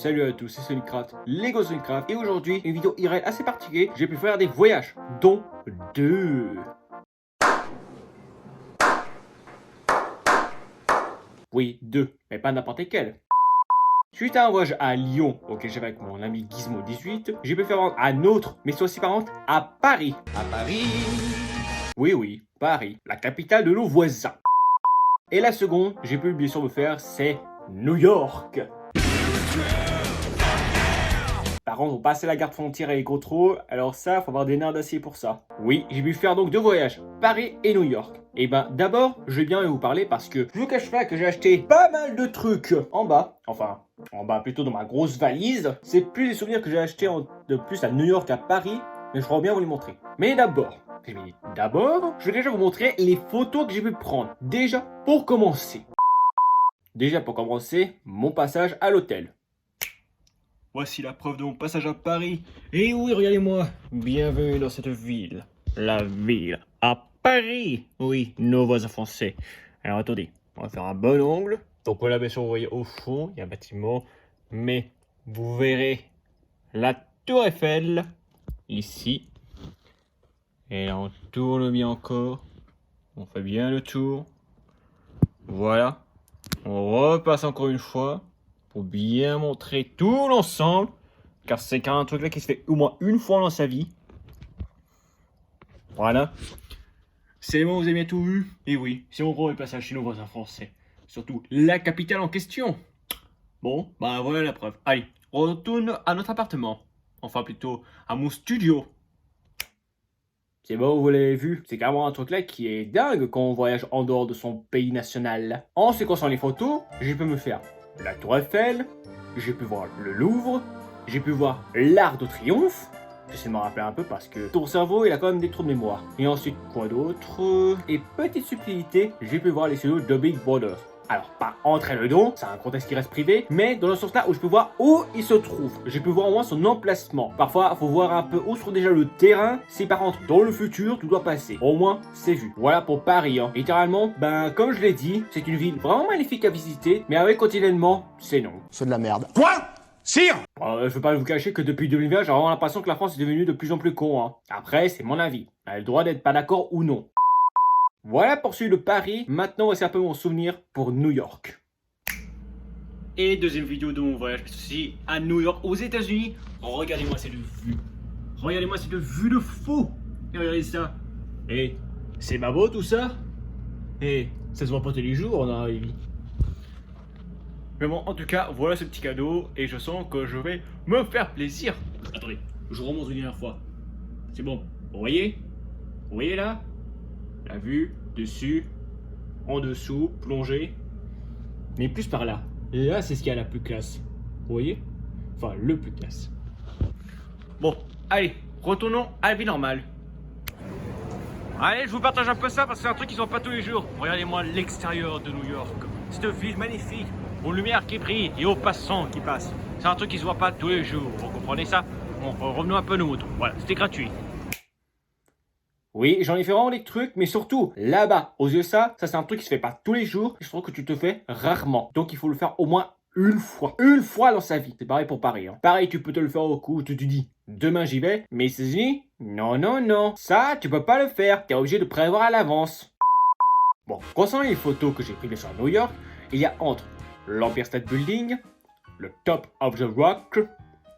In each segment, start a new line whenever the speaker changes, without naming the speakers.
Salut à tous, c'est Sonicraft, Lego Sonicraft, et aujourd'hui, une vidéo IRL assez particulière. J'ai pu faire des voyages, dont deux. Oui, deux, mais pas n'importe lesquels. Suite à un voyage à Lyon, auquel j'avais avec mon ami Gizmo18, j'ai pu faire un autre, mais cette fois-ci par contre, à Paris.
À Paris.
Oui, Paris, la capitale de nos voisins. Et la seconde, j'ai pu bien sûr me faire, c'est New York. Par contre, on passait la garde frontière et les contrôles, alors ça, faut avoir des nerfs d'acier pour ça. Oui, j'ai pu faire donc deux voyages, Paris et New York. Et ben d'abord, je vais bien vous parler parce que je vous cache pas que j'ai acheté pas mal de trucs en bas. Enfin, en bas plutôt dans ma grosse valise. C'est plus des souvenirs que j'ai achetés de plus à New York qu'à Paris, mais je voudrais bien vous les montrer. Mais d'abord, je vais déjà vous montrer les photos que j'ai pu prendre. Déjà, pour commencer, mon passage à l'hôtel. Voici la preuve de mon passage à Paris. Et oui, regardez-moi. Bienvenue dans cette ville. La ville à Paris. Oui, nos voisins français. Alors attendez, on va faire un bon angle. Donc voilà, bien sûr, vous voyez au fond, il y a un bâtiment. Mais vous verrez la tour Eiffel ici. Et là, on tourne bien encore. On fait bien le tour. Voilà. On repasse encore une fois. Pour bien montrer tout l'ensemble. Car c'est quand même un truc là qui se fait au moins une fois dans sa vie. Voilà. C'est bon, vous avez bien tout vu. Et oui, c'est mon premier passage chez nos voisins français. Surtout la capitale en question. Bon, bah voilà la preuve. Allez, on retourne à notre appartement. Enfin plutôt à mon studio. C'est bon, vous l'avez vu, c'est carrément un truc là qui est dingue quand on voyage en dehors de son pays national. En ce qui concerne les photos, j'ai pu me faire la tour Eiffel, j'ai pu voir le Louvre, j'ai pu voir l'Arc de Triomphe. J'essaie de m'en rappeler un peu parce que ton cerveau il a quand même des trous de mémoire. Et ensuite quoi d'autre? Et petite subtilité, j'ai pu voir les studios de Big Brother. Alors, pas entrer dedans, c'est un contexte qui reste privé, mais dans le sens là où je peux voir où il se trouve. J'ai pu voir au moins son emplacement. Parfois, il faut voir un peu où se trouve déjà le terrain. Si par contre, dans le futur, tout doit passer. Au moins, c'est vu. Voilà pour Paris. Hein. Littéralement, ben, comme je l'ai dit, c'est une ville vraiment magnifique à visiter, mais avec quotidiennement, c'est non.
C'est de la merde. Quoi? Sire?
Je veux pas vous cacher que depuis 2020, j'ai vraiment l'impression que la France est devenue de plus en plus con. Hein. Après, c'est mon avis. Elle a le droit d'être pas d'accord ou non. Voilà pour celui de Paris. Maintenant, voici un peu mon souvenir pour New York. Et deuxième vidéo de mon voyage, ceci à New York, aux États-Unis. Regardez-moi cette vue. Regardez-moi cette vue de fou. Et regardez ça. Et c'est pas beau tout ça? Et ça se voit pas tous les jours dans la vie. Mais bon, en tout cas, voilà ce petit cadeau. Et je sens que je vais me faire plaisir. Attendez, je remonte une dernière fois. C'est bon. Vous voyez? Vous voyez là? La vue, dessus, en dessous, plongée. Mais plus par là. Et là, c'est ce qui a la plus classe. Vous voyez? Enfin, le plus classe. Bon, allez, retournons à la vie normale. Allez, je vous partage un peu ça parce que c'est un truc qui ne se voit pas tous les jours. Regardez-moi l'extérieur de New York. Cette ville magnifique, aux lumières qui brillent et aux passants qui passent. C'est un truc qui ne se voit pas tous les jours. Vous comprenez ça? Bon, revenons un peu à nos moutons. Voilà, c'était gratuit. Oui, j'en ai fait vraiment des trucs, mais surtout, là-bas, aux USA, ça c'est un truc qui se fait pas tous les jours, et je trouve que tu te fais rarement. Donc il faut le faire au moins une fois. Une fois dans sa vie. C'est pareil pour Paris. Hein. Pareil, tu peux te le faire au coup où tu te dis, demain j'y vais, mais les États-Unis, non. Ça, tu peux pas le faire. T'es obligé de prévoir à l'avance. Bon, concernant les photos que j'ai prises sur New York, il y a entre l'Empire State Building, le Top of the Rock,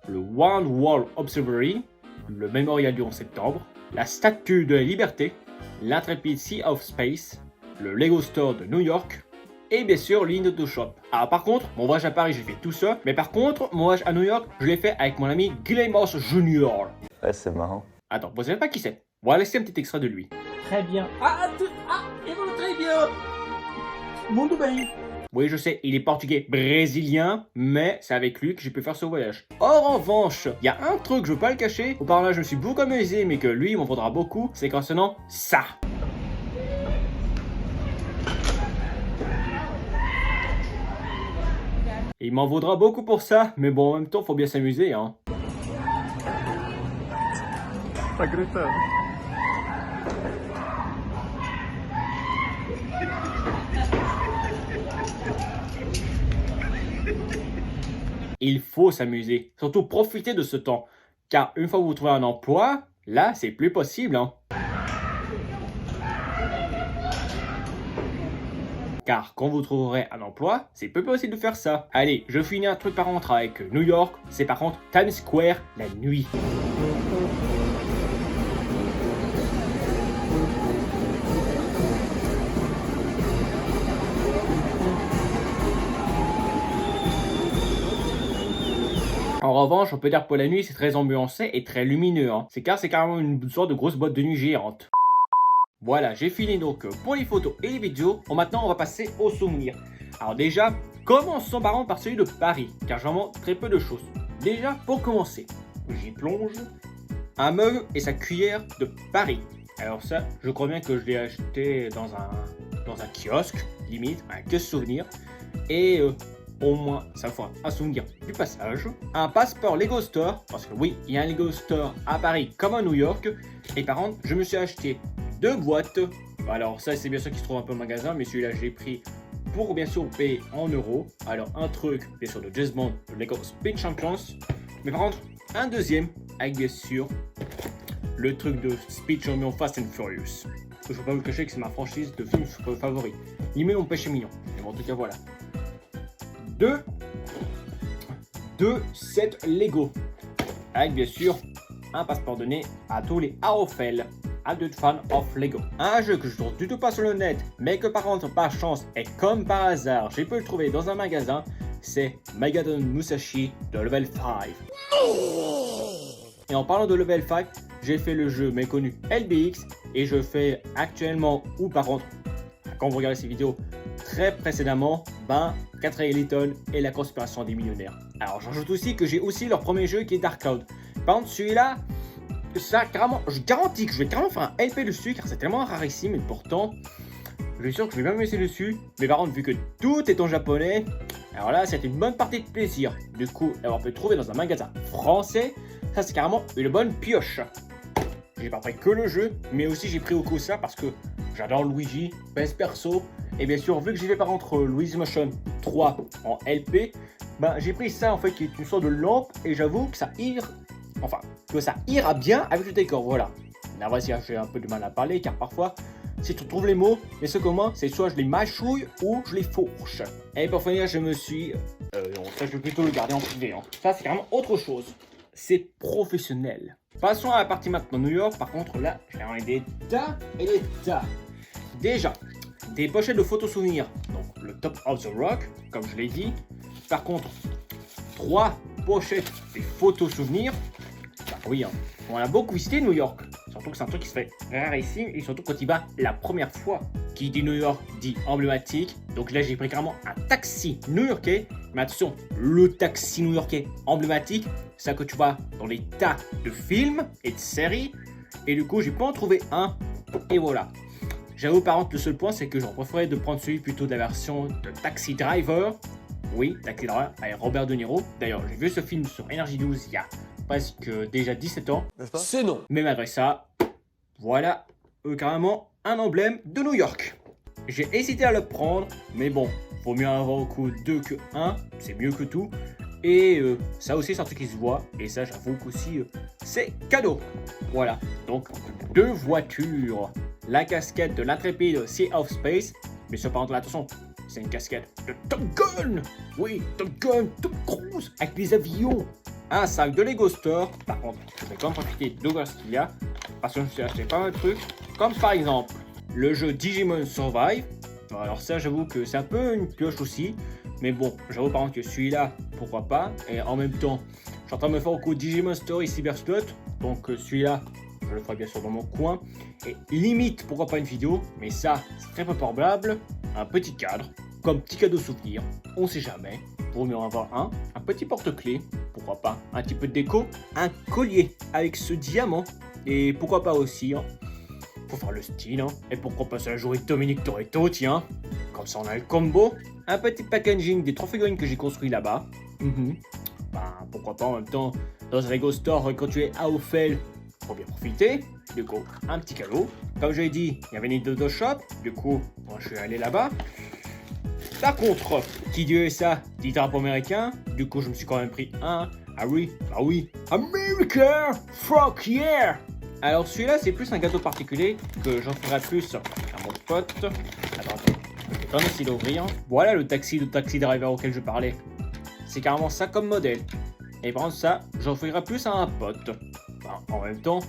le One World Observatory, le Mémorial du 11 septembre, la Statue de la Liberté, l'Intrepid Sea of Space, le Lego Store de New York, et bien sûr l'Inauto Shop. Alors par contre, mon voyage à Paris, je l'ai fait tout seul, mais par contre, mon voyage à New York, je l'ai fait avec mon ami Gilemos Jr.
Ouais, c'est marrant.
Attends, vous savez pas qui c'est? On va laisser un petit extrait de lui.
Très bien. Et voilà, très bien. Muito bem.
Oui, je sais, il est portugais brésilien, mais c'est avec lui que j'ai pu faire ce voyage. Or, en revanche, il y a un truc, je veux pas le cacher, auparavant je me suis beaucoup amusé, mais que lui, il m'en faudra beaucoup, c'est concernant ça. Il m'en vaudra beaucoup pour ça, mais bon, en même temps, faut bien s'amuser, hein.
Tá gritando.
Il faut s'amuser, surtout profiter de ce temps. Car une fois que vous trouvez un emploi, là, c'est plus possible, hein. Car quand vous trouverez un emploi, c'est peu possible de faire ça. Allez, je finis un truc par contre avec New York, c'est par contre Times Square la nuit. En revanche, on peut dire que pour la nuit, c'est très ambiancé et très lumineux, hein. C'est carrément une sorte de grosse boîte de nuit géante. Voilà, j'ai fini donc pour les photos et les vidéos. Maintenant, on va passer aux souvenirs. Alors déjà, commençons par celui de Paris, car j'ai vraiment très peu de choses. Déjà, pour commencer, j'y plonge un mug et sa cuillère de Paris. Alors ça, je crois bien que je l'ai acheté dans un kiosque, limite, un kiosque souvenir. Et au moins, ça me fera un souvenir du passage. Un passeport Lego Store, parce que oui, il y a un Lego Store à Paris comme à New York. Et par contre, je me suis acheté 2 boîtes. Alors ça, c'est bien sûr qui se trouve un peu au magasin, mais celui-là, je l'ai pris pour bien sûr payer en euros. Alors un truc, bien sûr, de James Bond, de Lego Spin Champions. Mais par contre, un deuxième, avec bien sûr le truc de Speed Champion Fast and Furious. Je ne peux pas vous le cacher que c'est ma franchise de films favori. Limite mon péché mignon. Mais bon, en tout cas, voilà. 2 sets Lego. Avec bien sûr un passeport donné à tous les Arofel, adult fans of Lego. Un jeu que je trouve du tout pas sur le net, mais que par contre, par chance et comme par hasard, j'ai pu le trouver dans un magasin, c'est Megadon Musashi de Level 5. Et en parlant de Level 5, j'ai fait le jeu méconnu LBX et je fais actuellement, ou par contre, quand vous regardez ces vidéos, très précédemment, 4 Layton et la conspiration des millionnaires. Alors j'ajoute aussi que j'ai aussi leur premier jeu qui est Dark Cloud. Par contre celui-là, ça carrément, je garantis que je vais carrément faire un LP dessus car c'est tellement rarissime et pourtant, je suis sûr que je vais même me laisser dessus. Mais par contre vu que tout est en japonais, alors là c'est une bonne partie de plaisir. Du coup, d'avoir pu le trouver dans un magasin français, ça c'est carrément une bonne pioche. J'ai pas pris que le jeu, mais aussi j'ai pris au coup ça parce que j'adore Luigi, best perso. Et bien sûr, vu que j'ai fait par contre Luigi's Mansion 3 en LP, j'ai pris ça en fait qui est une sorte de lampe et j'avoue que ça ira bien avec le décor, voilà. Là voici, j'ai un peu de mal à parler car parfois, si tu trouves les mots, mais ce comment, c'est soit je les mâchouille ou je les fourche. Et pour finir, je me suis... non, ça je vais plutôt le garder en privé, hein. Ça c'est carrément autre chose. C'est professionnel. Passons à la partie maintenant New York, par contre là, j'ai en des tas et des tas. Déjà, des pochettes de photos souvenirs, donc le Top of the Rock, comme je l'ai dit. Par contre, 3 pochettes des photos souvenirs. Oui, hein, on a beaucoup visité New York. Surtout que c'est un truc qui se fait rarissime et surtout quand il va la première fois. Qui dit New York dit emblématique. Donc là, j'ai pris carrément un taxi new-yorkais. Mais attention, le taxi new-yorkais emblématique, c'est ça que tu vois dans les tas de films et de séries. Et du coup, j'ai pas en trouvé un. Et voilà. J'avoue par contre, le seul point, c'est que j'aurais préféré de prendre celui plutôt de la version de Taxi Driver. Oui, Taxi Driver avec Robert De Niro. D'ailleurs, j'ai vu ce film sur Energy 12 il y a presque déjà 17 ans.
C'est non.
Mais malgré ça, voilà carrément un emblème de New York. J'ai hésité à le prendre, mais bon, vaut mieux avoir au coup 2 que 1, c'est mieux que tout. Et ça aussi, c'est un truc qui se voit. Et ça, j'avoue qu'aussi, c'est cadeau. Voilà, donc 2 voitures. La casquette de l'intrépide Sea of Space. Mais sur par contre, attention, c'est une casquette de Top Gun. Oui, Top Gun, Top Cruise, avec les avions. Un sac de Lego Store. Par contre, je vais quand même profiter de ce qu'il y a. Parce que je me suis acheté pas mal de trucs. Comme par exemple, le jeu Digimon Survive. Alors ça, j'avoue que c'est un peu une pioche aussi. Mais bon, j'avoue par contre que celui-là, pourquoi pas. Et en même temps, je suis en train de me faire au coup Digimon Story Cyber Slot. Donc celui-là, je le ferai bien sûr dans mon coin. Et limite, pourquoi pas une vidéo. Mais ça, c'est très peu probable. Un petit cadre, comme petit cadeau souvenir. On sait jamais. Pour mieux en avoir un petit porte-clés. Pourquoi pas un petit peu de déco. Un collier avec ce diamant. Et pourquoi pas aussi, hein, faut faire le style, hein. Et pourquoi pas ça jouer Dominique Toretto, tiens. Comme ça on a le combo. Un petit packaging des 3 figurines que j'ai construit là-bas. Pourquoi pas en même temps, dans un Lego Store, quand tu es à Ophel, faut bien profiter. Du coup, un petit cadeau. Comme je l'ai dit, il y avait une Nintendo Shop. Du coup, moi je suis allé là-bas. Par contre, qui dit USA dit drapeau américain. Du coup, je me suis quand même pris un. Ah oui, bah oui. America, fuck yeah. Alors celui-là, c'est plus un gâteau particulier que j'offrirai plus à mon pote. Attends, je vais quand même essayer d'ouvrir. Voilà le taxi driver auquel je parlais. C'est carrément ça comme modèle. Et par contre, ça, j'offrirai plus à un pote. Enfin, en même temps,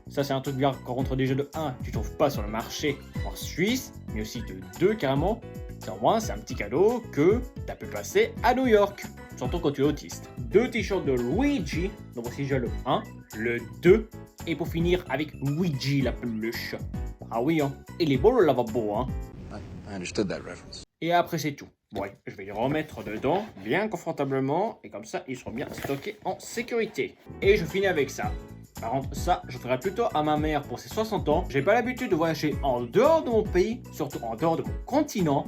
ça c'est un truc bien qu'on rentre déjà de 1, tu trouves pas sur le marché en Suisse, mais aussi de 2 carrément. Au moins, c'est un petit cadeau que tu peux passer à New York, surtout quand tu es autiste. 2 t-shirts de Luigi, donc voici déjà le 1, le 2, et pour finir avec Luigi la peluche. Ah oui, hein, il est beau le lavabo, hein.
I understood that reference.
Et après c'est tout. Ouais, je vais les remettre dedans, bien confortablement, et comme ça, ils seront bien stockés en sécurité. Et je finis avec ça. Par contre, ça, je ferai plutôt à ma mère pour ses 60 ans. J'ai pas l'habitude de voyager en dehors de mon pays, surtout en dehors de mon continent.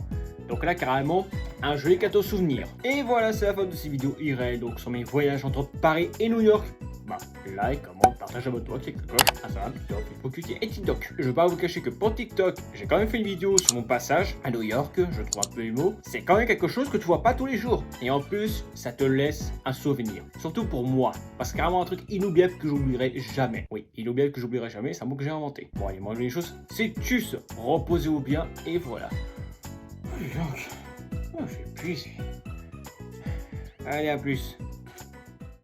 Donc là, carrément, un joli cadeau souvenir. Et voilà, c'est la fin de cette vidéo IRL, donc sur mes voyages entre Paris et New York. Bah, like, comment, partage, abonne-toi, clique la cloche, Instagram, TikTok, Facebook, YouTube et TikTok. Je vais pas vous cacher que pour TikTok, j'ai quand même fait une vidéo sur mon passage à New York, je trouve un peu émo. C'est quand même quelque chose que tu vois pas tous les jours. Et en plus, ça te laisse un souvenir. Surtout pour moi, parce que c'est carrément un truc inoubliable que j'oublierai jamais. Oui, inoubliable que j'oublierai jamais, c'est un mot que j'ai inventé. Bon, allez, moi, les choses, c'est juste, reposez-vous bien, et voilà. Oh, j'ai épuisé. Allez, à plus.